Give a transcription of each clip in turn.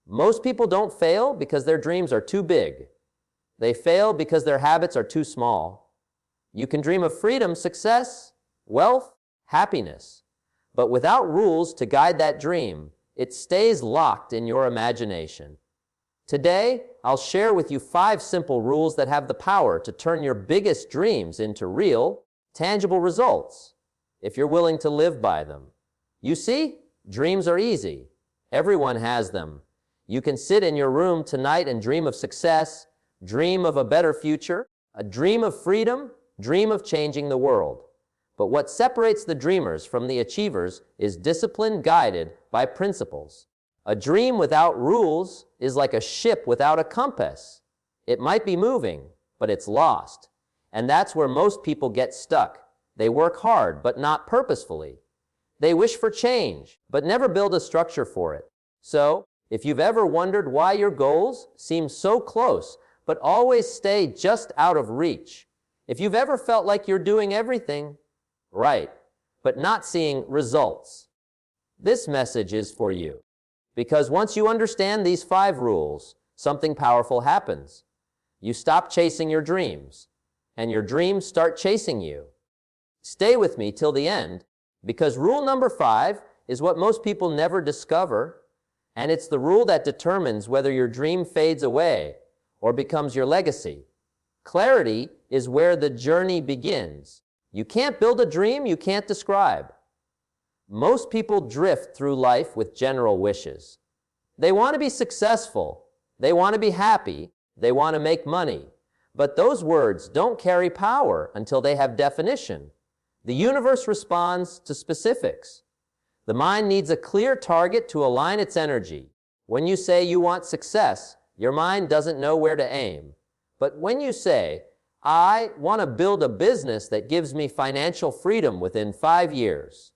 Most people don't fail because their dreams are too big. They fail because their habits are too small. You can dream of freedom, success, wealth, happiness. But without rules to guide that dream, it stays locked in your imagination. Today, I'll share with you 5 simple rules that have the power to turn your biggest dreams into real, tangible results, if you're willing to live by them. You see, dreams are easy. Everyone has them. You can sit in your room tonight and dream of success, dream of a better future, a dream of freedom, dream of changing the world. But what separates the dreamers from the achievers is discipline guided by principles. A dream without rules is like a ship without a compass. It might be moving, but it's lost. And that's where most people get stuck. They work hard, but not purposefully. They wish for change, but never build a structure for it. So, if you've ever wondered why your goals seem so close, but always stay just out of reach, if you've ever felt like you're doing everything right, but not seeing results, this message is for you. Because once you understand these 5 rules, something powerful happens. You stop chasing your dreams, and your dreams start chasing you. Stay with me till the end, because rule number 5 is what most people never discover, and it's the rule that determines whether your dream fades away or becomes your legacy. Clarity is where the journey begins. You can't build a dream you can't describe. Most people drift through life with general wishes. They want to be successful, they want to be happy, they want to make money. But those words don't carry power until they have definition. The universe responds to specifics. The mind needs a clear target to align its energy. When you say you want success, your mind doesn't know where to aim. But when you say, I want to build a business that gives me financial freedom within 5 years,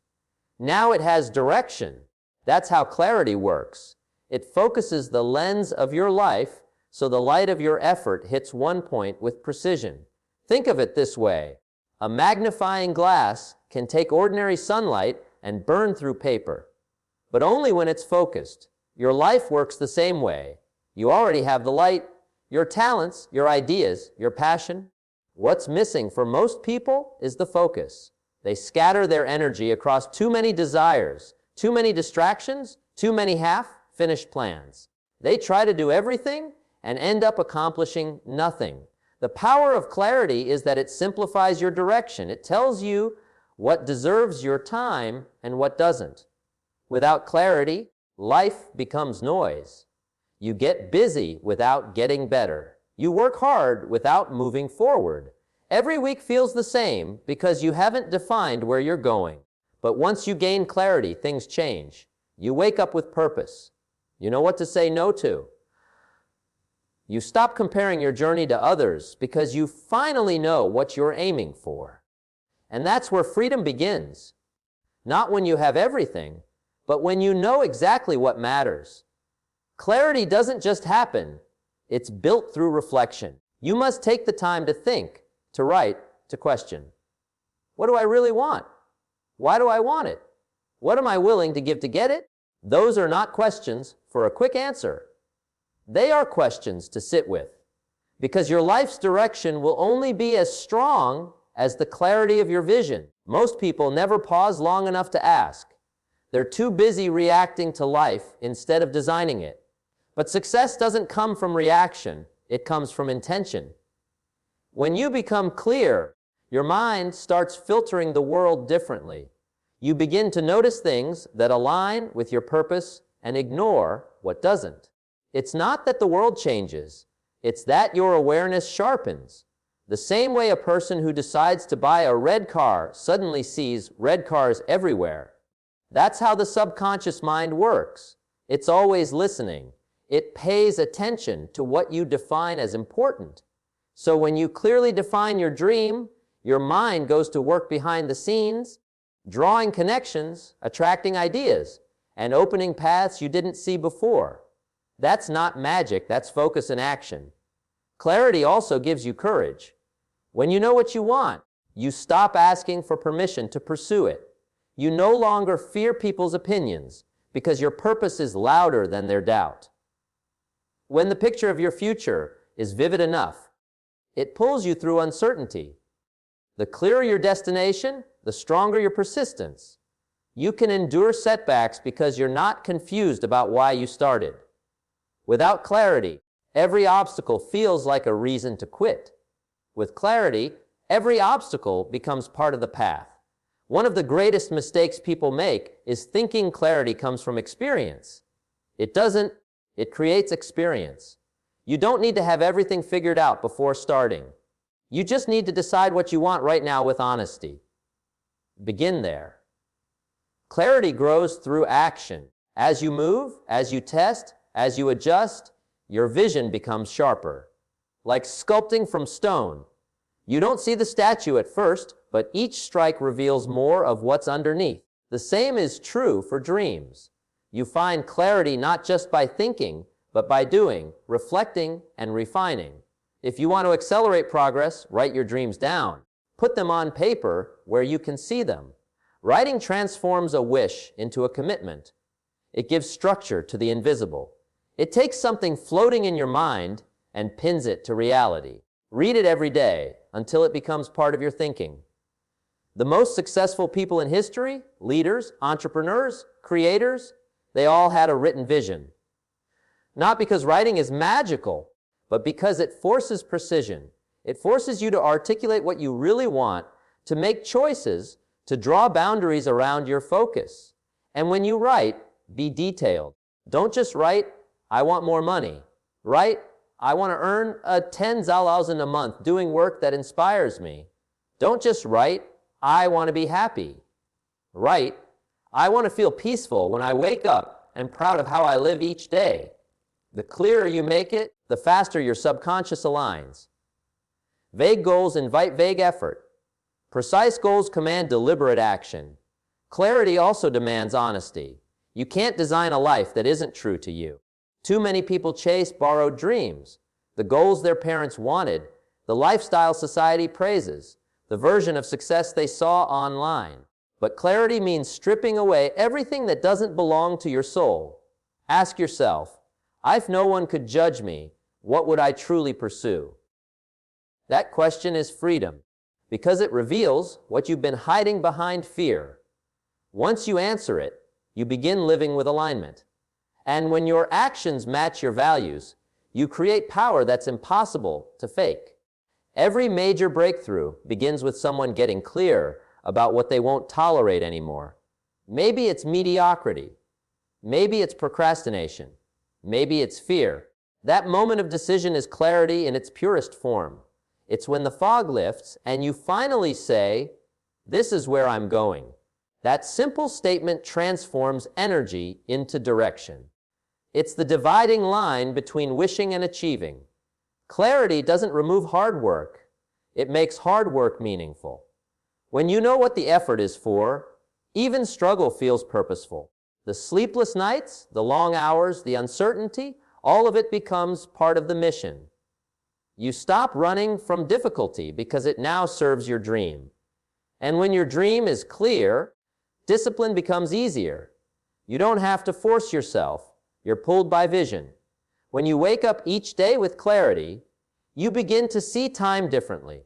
now it has direction. That's how clarity works. It focuses the lens of your life so the light of your effort hits one point with precision. Think of it this way. A magnifying glass can take ordinary sunlight and burn through paper, but only when it's focused. Your life works the same way. You already have the light, your talents, your ideas, your passion. What's missing for most people is the focus. They scatter their energy across too many desires, too many distractions, too many half-finished plans. They try to do everything and end up accomplishing nothing. The power of clarity is that it simplifies your direction. It tells you what deserves your time and what doesn't. Without clarity, life becomes noise. You get busy without getting better. You work hard without moving forward. Every week feels the same because you haven't defined where you're going. But once you gain clarity, things change. You wake up with purpose. You know what to say no to. You stop comparing your journey to others because you finally know what you're aiming for. And that's where freedom begins. Not when you have everything, but when you know exactly what matters. Clarity doesn't just happen. It's built through reflection. You must take the time to think, to write, to question. What do I really want? Why do I want it? What am I willing to give to get it? Those are not questions for a quick answer. They are questions to sit with, because your life's direction will only be as strong as the clarity of your vision. Most people never pause long enough to ask. They're too busy reacting to life instead of designing it. But success doesn't come from reaction, it comes from intention. When you become clear, your mind starts filtering the world differently. You begin to notice things that align with your purpose and ignore what doesn't. It's not that the world changes, it's that your awareness sharpens. The same way a person who decides to buy a red car suddenly sees red cars everywhere. That's how the subconscious mind works. It's always listening. It pays attention to what you define as important. So when you clearly define your dream, your mind goes to work behind the scenes, drawing connections, attracting ideas, and opening paths you didn't see before. That's not magic, that's focus and action. Clarity also gives you courage. When you know what you want, you stop asking for permission to pursue it. You no longer fear people's opinions because your purpose is louder than their doubt. When the picture of your future is vivid enough, it pulls you through uncertainty. The clearer your destination, the stronger your persistence. You can endure setbacks because you're not confused about why you started. Without clarity, every obstacle feels like a reason to quit. With clarity, every obstacle becomes part of the path. One of the greatest mistakes people make is thinking clarity comes from experience. It doesn't. It creates experience. You don't need to have everything figured out before starting. You just need to decide what you want right now with honesty. Begin there. Clarity grows through action. As you move, as you test, as you adjust, your vision becomes sharper. Like sculpting from stone. You don't see the statue at first, but each strike reveals more of what's underneath. The same is true for dreams. You find clarity not just by thinking, but by doing, reflecting, and refining. If you want to accelerate progress, write your dreams down. Put them on paper where you can see them. Writing transforms a wish into a commitment. It gives structure to the invisible. It takes something floating in your mind and pins it to reality. Read it every day until it becomes part of your thinking. The most successful people in history, leaders, entrepreneurs, creators, they all had a written vision. Not because writing is magical, but because it forces precision. It forces you to articulate what you really want, to make choices, to draw boundaries around your focus. And when you write, be detailed. Don't just write, I want more money. Write, I want to earn 10,000 a month doing work that inspires me. Don't just write, I want to be happy. Write, I want to feel peaceful when I wake up and proud of how I live each day. The clearer you make it, the faster your subconscious aligns. Vague goals invite vague effort. Precise goals command deliberate action. Clarity also demands honesty. You can't design a life that isn't true to you. Too many people chase borrowed dreams, the goals their parents wanted, the lifestyle society praises, the version of success they saw online. But clarity means stripping away everything that doesn't belong to your soul. Ask yourself, if no one could judge me, what would I truly pursue? That question is freedom, because it reveals what you've been hiding behind fear. Once you answer it, you begin living with alignment. And when your actions match your values, you create power that's impossible to fake. Every major breakthrough begins with someone getting clear about what they won't tolerate anymore. Maybe it's mediocrity. Maybe it's procrastination. Maybe it's fear. That moment of decision is clarity in its purest form. It's when the fog lifts and you finally say, this is where I'm going. That simple statement transforms energy into direction. It's the dividing line between wishing and achieving. Clarity doesn't remove hard work. It makes hard work meaningful. When you know what the effort is for, even struggle feels purposeful. The sleepless nights, the long hours, the uncertainty, all of it becomes part of the mission. You stop running from difficulty because it now serves your dream. And when your dream is clear, discipline becomes easier. You don't have to force yourself. You're pulled by vision. When you wake up each day with clarity, you begin to see time differently.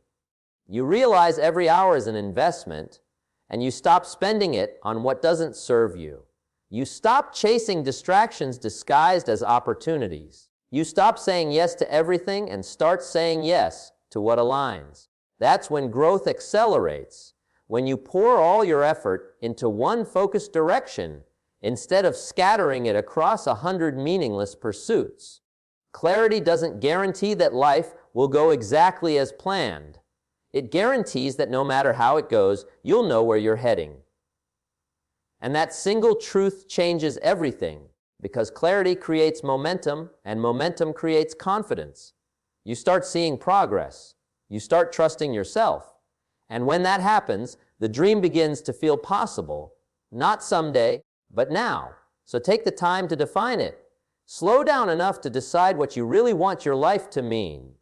You realize every hour is an investment, and you stop spending it on what doesn't serve you. You stop chasing distractions disguised as opportunities. You stop saying yes to everything and start saying yes to what aligns. That's when growth accelerates, when you pour all your effort into one focused direction instead of scattering it across 100 meaningless pursuits. Clarity doesn't guarantee that life will go exactly as planned. It guarantees that no matter how it goes, you'll know where you're heading. And that single truth changes everything, because clarity creates momentum, and momentum creates confidence. You start seeing progress. You start trusting yourself. And when that happens, the dream begins to feel possible, not someday, but now. So take the time to define it. Slow down enough to decide what you really want your life to mean.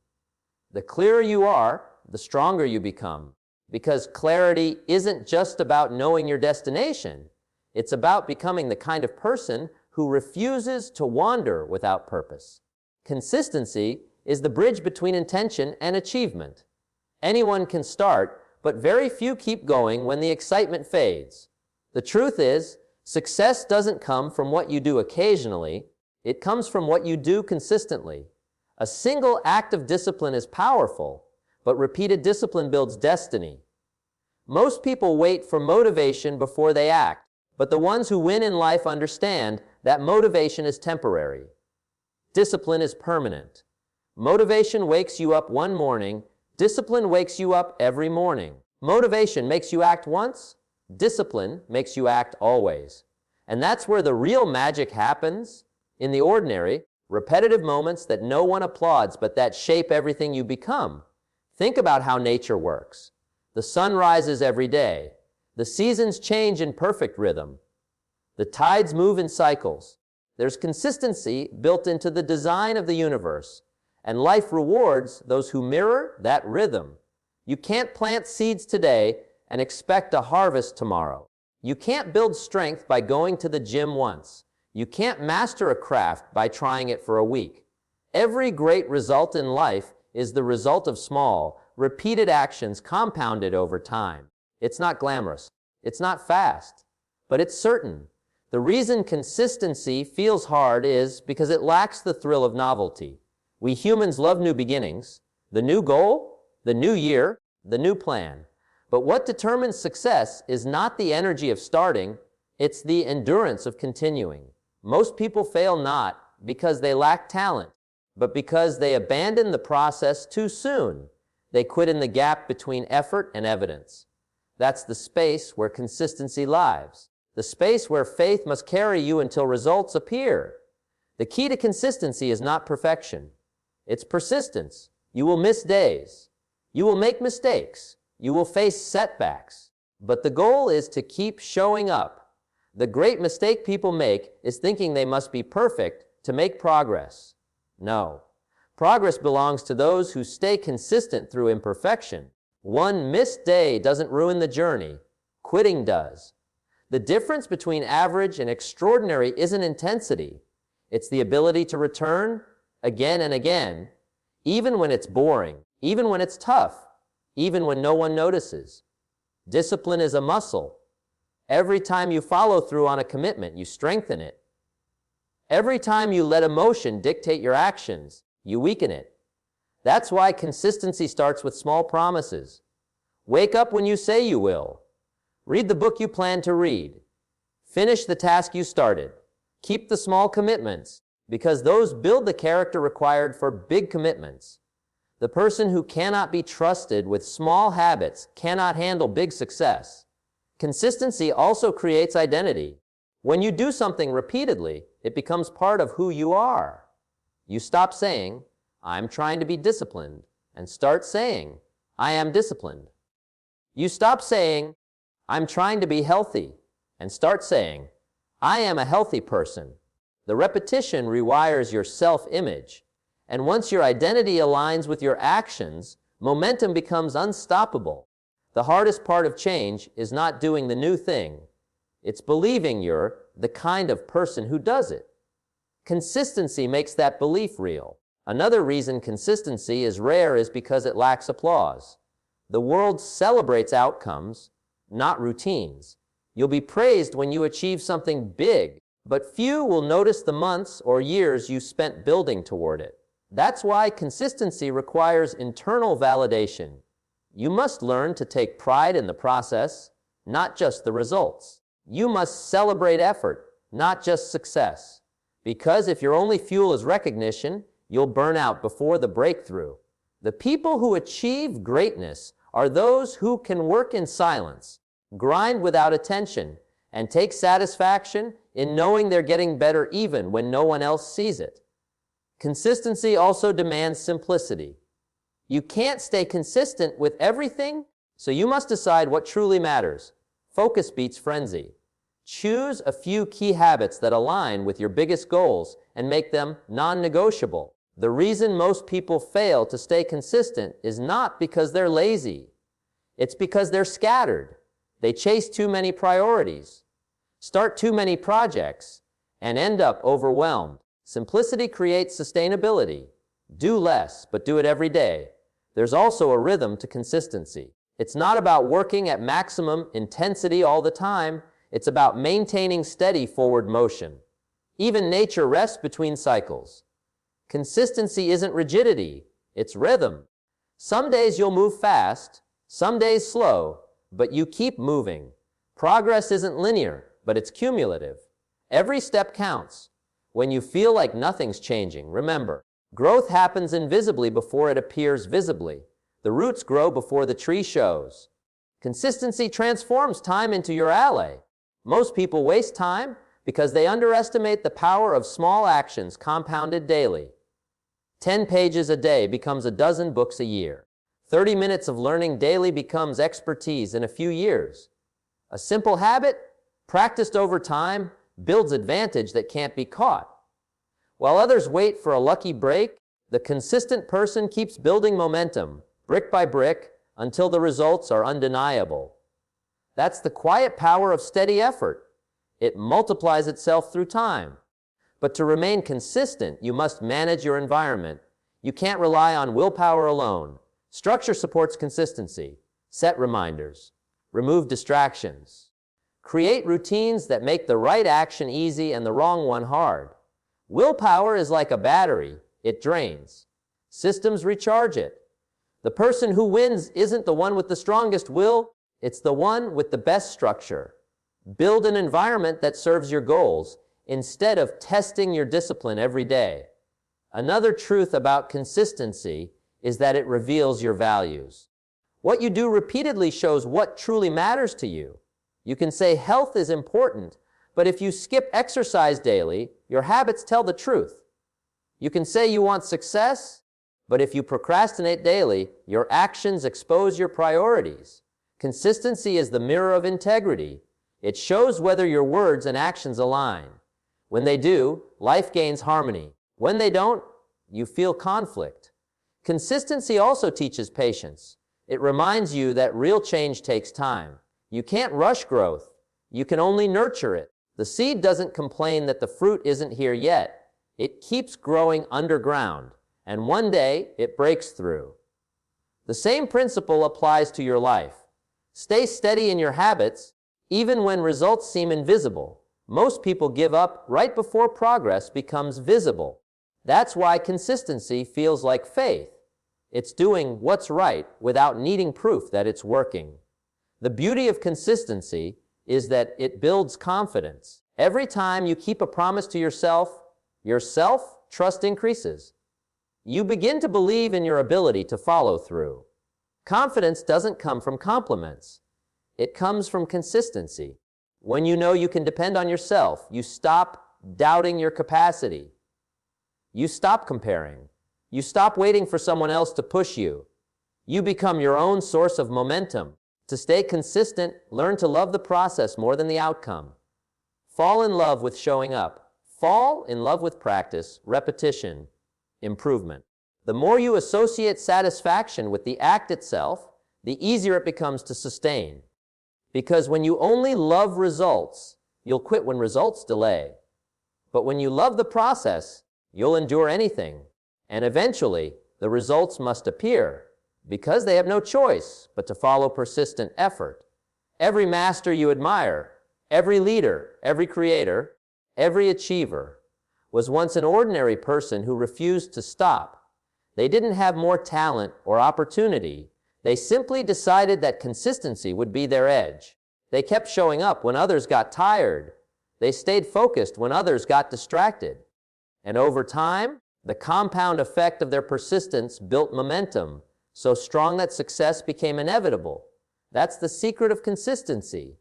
The clearer you are, the stronger you become. Because clarity isn't just about knowing your destination. It's about becoming the kind of person who refuses to wander without purpose. Consistency is the bridge between intention and achievement. Anyone can start, but very few keep going when the excitement fades. The truth is, success doesn't come from what you do occasionally, it comes from what you do consistently. A single act of discipline is powerful, but repeated discipline builds destiny. Most people wait for motivation before they act, but the ones who win in life understand that motivation is temporary. Discipline is permanent. Motivation wakes you up one morning, discipline wakes you up every morning. Motivation makes you act once, discipline makes you act always. And that's where the real magic happens, in the ordinary, repetitive moments that no one applauds but that shape everything you become. Think about how nature works. The sun rises every day. The seasons change in perfect rhythm. The tides move in cycles. There's consistency built into the design of the universe, and life rewards those who mirror that rhythm. You can't plant seeds today and expect a harvest tomorrow. You can't build strength by going to the gym once. You can't master a craft by trying it for a week. Every great result in life is the result of small, repeated actions compounded over time. It's not glamorous. It's not fast, but it's certain. The reason consistency feels hard is because it lacks the thrill of novelty. We humans love new beginnings, the new goal, the new year, the new plan. But what determines success is not the energy of starting, it's the endurance of continuing. Most people fail not because they lack talent, but because they abandon the process too soon. They quit in the gap between effort and evidence. That's the space where consistency lives. The space where faith must carry you until results appear. The key to consistency is not perfection. It's persistence. You will miss days. You will make mistakes. You will face setbacks. But the goal is to keep showing up. The great mistake people make is thinking they must be perfect to make progress. No. Progress belongs to those who stay consistent through imperfection. One missed day doesn't ruin the journey. Quitting does. The difference between average and extraordinary isn't intensity. It's the ability to return again and again, even when it's boring, even when it's tough, even when no one notices. Discipline is a muscle. Every time you follow through on a commitment, you strengthen it. Every time you let emotion dictate your actions, you weaken it. That's why consistency starts with small promises. Wake up when you say you will. Read the book you plan to read. Finish the task you started. Keep the small commitments, because those build the character required for big commitments. The person who cannot be trusted with small habits cannot handle big success. Consistency also creates identity. When you do something repeatedly, it becomes part of who you are. You stop saying, "I'm trying to be disciplined," and start saying, "I am disciplined." You stop saying, "I'm trying to be healthy," and start saying, "I am a healthy person." The repetition rewires your self-image, and once your identity aligns with your actions, momentum becomes unstoppable. The hardest part of change is not doing the new thing. It's believing you're the kind of person who does it. Consistency makes that belief real. Another reason consistency is rare is because it lacks applause. The world celebrates outcomes, not routines. You'll be praised when you achieve something big, but few will notice the months or years you spent building toward it. That's why consistency requires internal validation. You must learn to take pride in the process, not just the results. You must celebrate effort, not just success. Because if your only fuel is recognition, you'll burn out before the breakthrough. The people who achieve greatness are those who can work in silence, grind without attention, and take satisfaction in knowing they're getting better even when no one else sees it. Consistency also demands simplicity. You can't stay consistent with everything, so you must decide what truly matters. Focus beats frenzy. Choose a few key habits that align with your biggest goals and make them non-negotiable. The reason most people fail to stay consistent is not because they're lazy. It's because they're scattered. They chase too many priorities, start too many projects, and end up overwhelmed. Simplicity creates sustainability. Do less, but do it every day. There's also a rhythm to consistency. It's not about working at maximum intensity all the time. It's about maintaining steady forward motion. Even nature rests between cycles. Consistency isn't rigidity, it's rhythm. Some days you'll move fast, some days slow, but you keep moving. Progress isn't linear, but it's cumulative. Every step counts. When you feel like nothing's changing, remember, growth happens invisibly before it appears visibly. The roots grow before the tree shows. Consistency transforms time into your ally. Most people waste time because they underestimate the power of small actions compounded daily. 10 pages a day becomes a dozen books a year. 30 minutes of learning daily becomes expertise in a few years. A simple habit, practiced over time, builds advantage that can't be caught. While others wait for a lucky break, the consistent person keeps building momentum, brick by brick, until the results are undeniable. That's the quiet power of steady effort. It multiplies itself through time. But to remain consistent, you must manage your environment. You can't rely on willpower alone. Structure supports consistency. Set reminders. Remove distractions. Create routines that make the right action easy and the wrong one hard. Willpower is like a battery. It drains. Systems recharge it. The person who wins isn't the one with the strongest will, it's the one with the best structure. Build an environment that serves your goals instead of testing your discipline every day. Another truth about consistency is that it reveals your values. What you do repeatedly shows what truly matters to you. You can say health is important, but if you skip exercise daily, your habits tell the truth. You can say you want success, but if you procrastinate daily, your actions expose your priorities. Consistency is the mirror of integrity. It shows whether your words and actions align. When they do, life gains harmony. When they don't, you feel conflict. Consistency also teaches patience. It reminds you that real change takes time. You can't rush growth. You can only nurture it. The seed doesn't complain that the fruit isn't here yet. It keeps growing underground, and one day it breaks through. The same principle applies to your life. Stay steady in your habits, even when results seem invisible. Most people give up right before progress becomes visible. That's why consistency feels like faith. It's doing what's right without needing proof that it's working. The beauty of consistency is that it builds confidence. Every time you keep a promise to yourself, your self-trust increases. You begin to believe in your ability to follow through. Confidence doesn't come from compliments. It comes from consistency. When you know you can depend on yourself, you stop doubting your capacity. You stop comparing. You stop waiting for someone else to push you. You become your own source of momentum. To stay consistent, learn to love the process more than the outcome. Fall in love with showing up. Fall in love with practice, repetition, improvement. The more you associate satisfaction with the act itself, the easier it becomes to sustain. Because when you only love results, you'll quit when results delay. But when you love the process, you'll endure anything. And eventually, the results must appear, because they have no choice but to follow persistent effort. Every master you admire, every leader, every creator, every achiever, was once an ordinary person who refused to stop. They didn't have more talent or opportunity. They simply decided that consistency would be their edge. They kept showing up when others got tired. They stayed focused when others got distracted. And over time, the compound effect of their persistence built momentum, so strong that success became inevitable. That's the secret of consistency.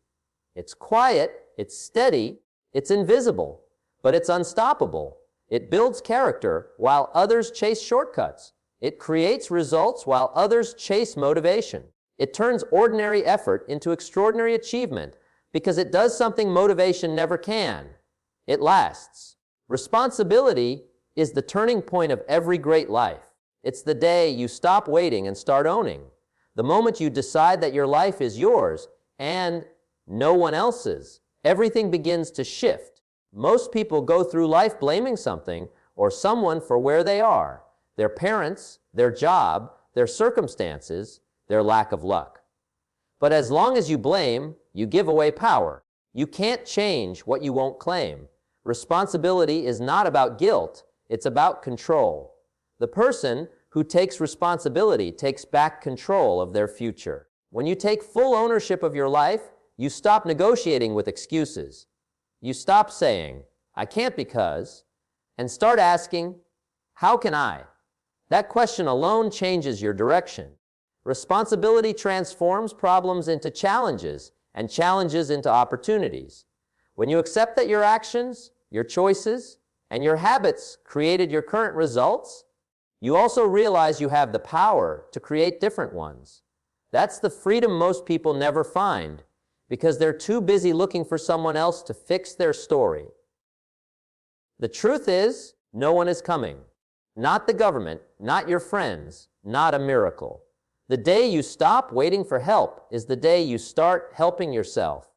It's quiet, it's steady, it's invisible, but it's unstoppable. It builds character while others chase shortcuts. It creates results while others chase motivation. It turns ordinary effort into extraordinary achievement because it does something motivation never can. It lasts. Responsibility is the turning point of every great life. It's the day you stop waiting and start owning. The moment you decide that your life is yours and no one else's, everything begins to shift. Most people go through life blaming something or someone for where they are, their parents, their job, their circumstances, their lack of luck. But as long as you blame, you give away power. You can't change what you won't claim. Responsibility is not about guilt, it's about control. The person who takes responsibility takes back control of their future. When you take full ownership of your life, you stop negotiating with excuses. You stop saying, I can't because, and start asking, how can I? That question alone changes your direction. Responsibility transforms problems into challenges and challenges into opportunities. When you accept that your actions, your choices, and your habits created your current results, you also realize you have the power to create different ones. That's the freedom most people never find because they're too busy looking for someone else to fix their story. The truth is, no one is coming. Not the government, not your friends, not a miracle. The day you stop waiting for help is the day you start helping yourself.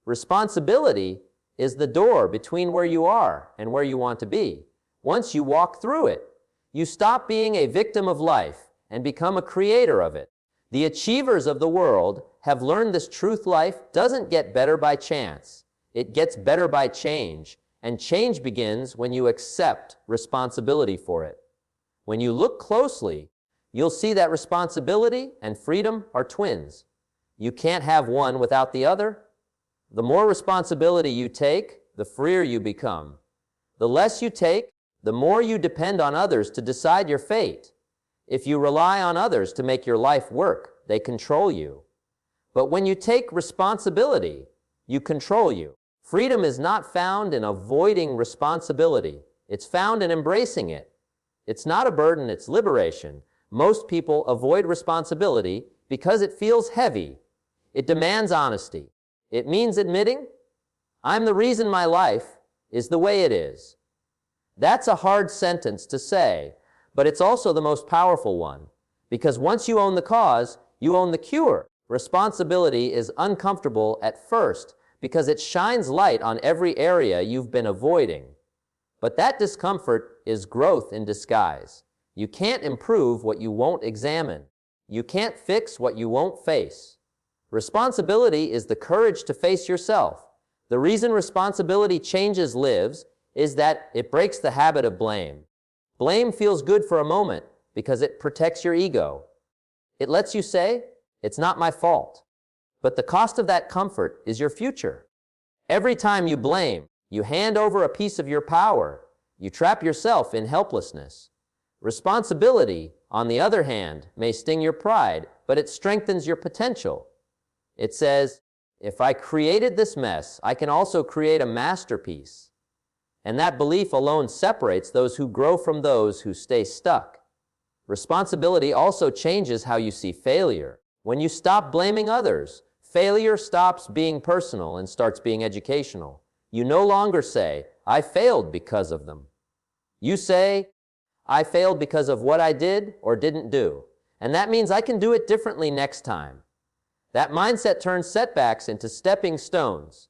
Responsibility is the door between where you are and where you want to be. Once you walk through it, you stop being a victim of life and become a creator of it. The achievers of the world have learned this truth: life doesn't get better by chance. It gets better by change, and change begins when you accept responsibility for it. When you look closely, you'll see that responsibility and freedom are twins. You can't have one without the other. The more responsibility you take, the freer you become. The less you take, the more you depend on others to decide your fate. If you rely on others to make your life work, they control you. But when you take responsibility, you control you. Freedom is not found in avoiding responsibility. It's found in embracing it. It's not a burden, it's liberation. Most people avoid responsibility because it feels heavy. It demands honesty. It means admitting, I'm the reason my life is the way it is. That's a hard sentence to say, but it's also the most powerful one, because once you own the cause, you own the cure. Responsibility is uncomfortable at first because it shines light on every area you've been avoiding. But that discomfort is growth in disguise. You can't improve what you won't examine. You can't fix what you won't face. Responsibility is the courage to face yourself. The reason responsibility changes lives is that it breaks the habit of blame. Blame feels good for a moment because it protects your ego. It lets you say, it's not my fault. But the cost of that comfort is your future. Every time you blame, you hand over a piece of your power. You trap yourself in helplessness. Responsibility, on the other hand, may sting your pride, but it strengthens your potential. It says, if I created this mess, I can also create a masterpiece. And that belief alone separates those who grow from those who stay stuck. Responsibility also changes how you see failure. When you stop blaming others, failure stops being personal and starts being educational. You no longer say, I failed because of them. You say, I failed because of what I did or didn't do. And that means I can do it differently next time. That mindset turns setbacks into stepping stones.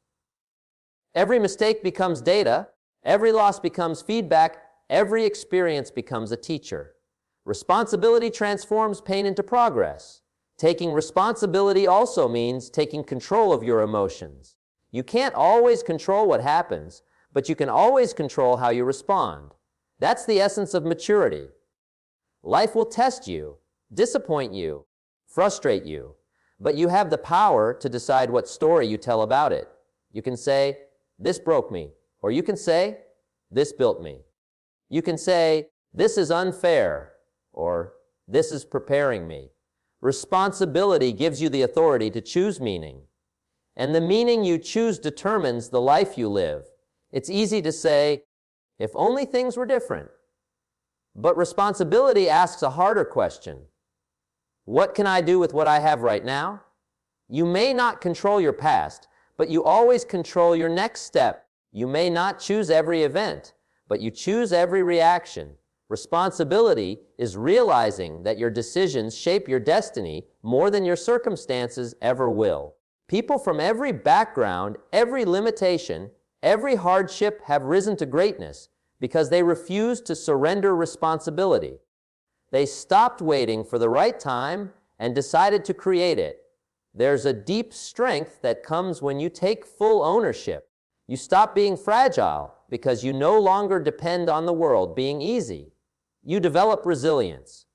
Every mistake becomes data. Every loss becomes feedback. Every experience becomes a teacher. Responsibility transforms pain into progress. Taking responsibility also means taking control of your emotions. You can't always control what happens, but you can always control how you respond. That's the essence of maturity. Life will test you, disappoint you, frustrate you, but you have the power to decide what story you tell about it. You can say, this broke me, or you can say, this built me. You can say, this is unfair, or this is preparing me. Responsibility gives you the authority to choose meaning. And the meaning you choose determines the life you live. It's easy to say, if only things were different. But responsibility asks a harder question. What can I do with what I have right now? You may not control your past, but you always control your next step. You may not choose every event, but you choose every reaction. Responsibility is realizing that your decisions shape your destiny more than your circumstances ever will. People from every background, every limitation, Every hardship have risen to greatness because they refused to surrender responsibility. They stopped waiting for the right time and decided to create it. There's a deep strength that comes when you take full ownership. You stop being fragile because you no longer depend on the world being easy. You develop resilience.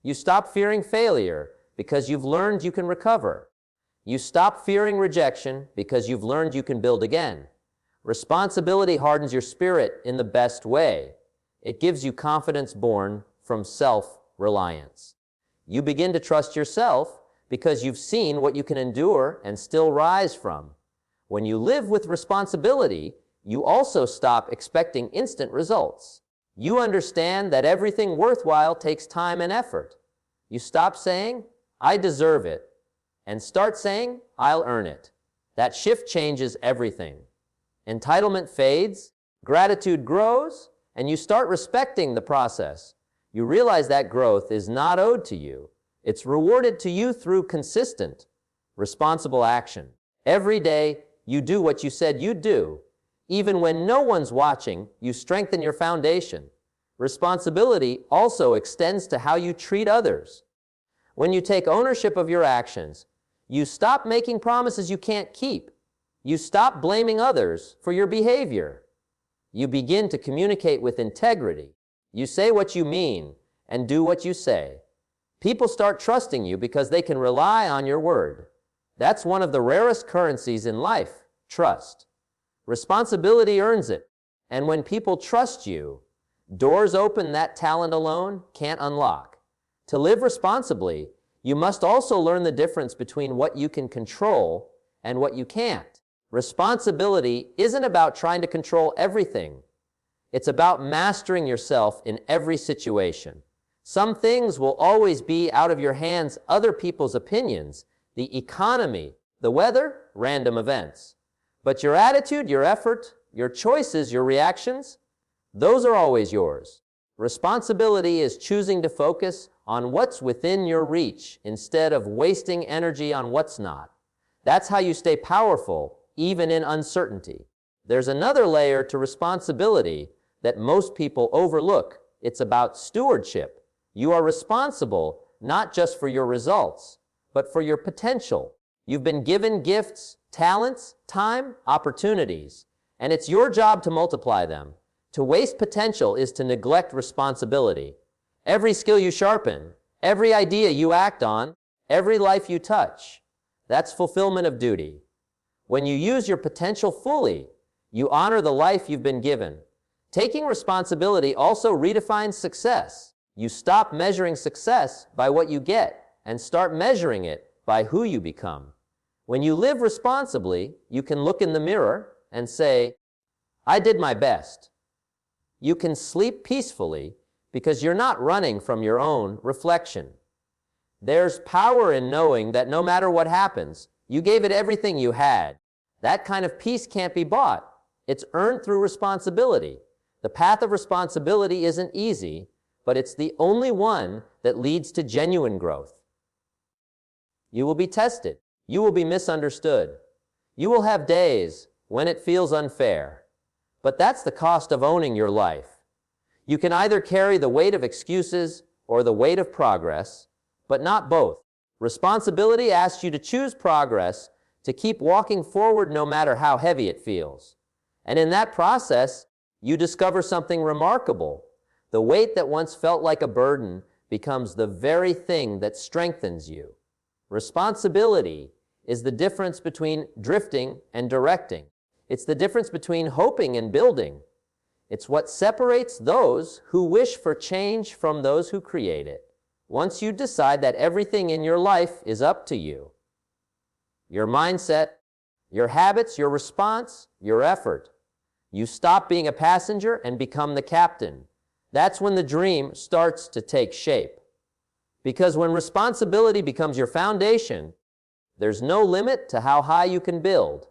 You stop fearing failure because you've learned you can recover. You stop fearing rejection because you've learned you can build again. Responsibility hardens your spirit in the best way. It gives you confidence born from self-reliance. You begin to trust yourself because you've seen what you can endure and still rise from. When you live with responsibility, you also stop expecting instant results. You understand that everything worthwhile takes time and effort. You stop saying, "I deserve it," and start saying, "I'll earn it." That shift changes everything. Entitlement fades, gratitude grows, and you start respecting the process. You realize that growth is not owed to you. It's rewarded to you through consistent, responsible action. Every day, you do what you said you'd do. Even when no one's watching, you strengthen your foundation. Responsibility also extends to how you treat others. When you take ownership of your actions, you stop making promises you can't keep. You stop blaming others for your behavior. You begin to communicate with integrity. You say what you mean and do what you say. People start trusting you because they can rely on your word. That's one of the rarest currencies in life, trust. Responsibility earns it, and when people trust you, doors open that talent alone can't unlock. To live responsibly, you must also learn the difference between what you can control and what you can't. Responsibility isn't about trying to control everything. It's about mastering yourself in every situation. Some things will always be out of your hands, other people's opinions, the economy, the weather, random events. But your attitude, your effort, your choices, your reactions, those are always yours. Responsibility is choosing to focus on what's within your reach instead of wasting energy on what's not. That's how you stay powerful, even in uncertainty. There's another layer to responsibility that most people overlook. It's about stewardship. You are responsible not just for your results, but for your potential. You've been given gifts, talents, time, opportunities, and it's your job to multiply them. To waste potential is to neglect responsibility. Every skill you sharpen, every idea you act on, every life you touch, that's fulfillment of duty. When you use your potential fully, you honor the life you've been given. Taking responsibility also redefines success. You stop measuring success by what you get and start measuring it by who you become. When you live responsibly, you can look in the mirror and say, "I did my best." You can sleep peacefully because you're not running from your own reflection. There's power in knowing that no matter what happens, you gave it everything you had. That kind of peace can't be bought. It's earned through responsibility. The path of responsibility isn't easy, but it's the only one that leads to genuine growth. You will be tested. You will be misunderstood. You will have days when it feels unfair. But that's the cost of owning your life. You can either carry the weight of excuses or the weight of progress, but not both. Responsibility asks you to choose progress, to keep walking forward no matter how heavy it feels. And in that process, you discover something remarkable. The weight that once felt like a burden becomes the very thing that strengthens you. Responsibility is the difference between drifting and directing. It's the difference between hoping and building. It's what separates those who wish for change from those who create it. Once you decide that everything in your life is up to you, your mindset, your habits, your response, your effort, you stop being a passenger and become the captain. That's when the dream starts to take shape. Because when responsibility becomes your foundation, there's no limit to how high you can build.